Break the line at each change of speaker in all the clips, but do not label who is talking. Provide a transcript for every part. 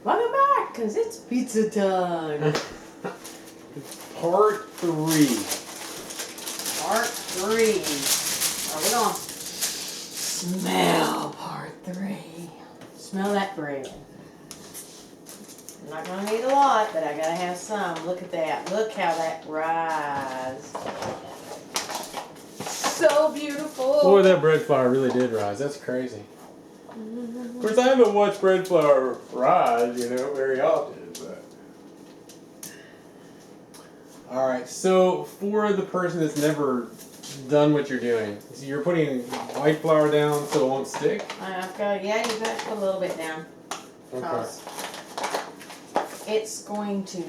Welcome back, because it's pizza time.
Part 3.
Part 3. Are we going to smell part 3? Smell that bread. I'm not going to need a lot, but I got to have some. Look at that. Look how that rise. So beautiful.
Boy, that bread flour really did rise. That's crazy. Of course, I haven't watched bread flour rise, very often. But all right. So for the person that's never done what you're doing, so you're putting white flour down so it won't stick.
Yeah, you got to put a little bit down. Because it's going to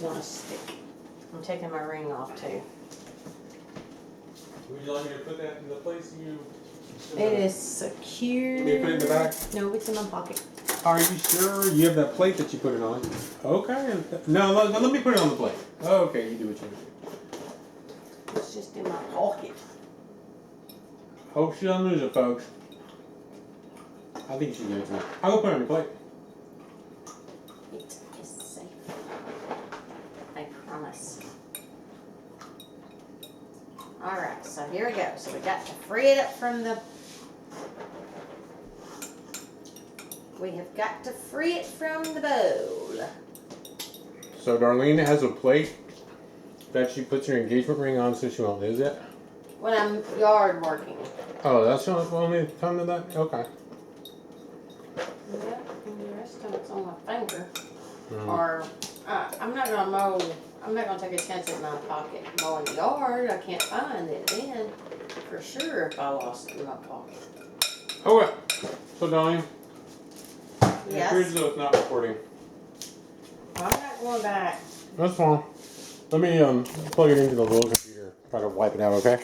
want to stick. I'm taking my ring off too.
Would you like me to put that in the place you?
It is secure.
You may put it in the back?
No, it's in my pocket.
Are you sure? You have that plate that you put it on. Okay. No, let me put it on the plate. Okay, you do what you do.
It's just in my pocket.
Hope she doesn't lose it, folks. I think you should give it to me. I'll go put it on your plate.
It is safe. I promise. Alright, so here we go. So we got to free it up from the... We have got to free it from the bowl.
So Darlene has a plate that she puts her engagement ring on so she won't lose it.
When I'm yard working.
Oh, that's the only time to that? Okay.
Yep, and the rest of it's on my finger. Or, I'm not going to mow... I'm not going to take a chance at my pocket mowing the yard. I can't find it then. For sure if I lost it in my pocket.
Okay. So Darlene, it
Yes.
appears as though it's not recording.
I'm not going back.
That's fine. Let me plug it into the little computer. Try to wipe it out, okay?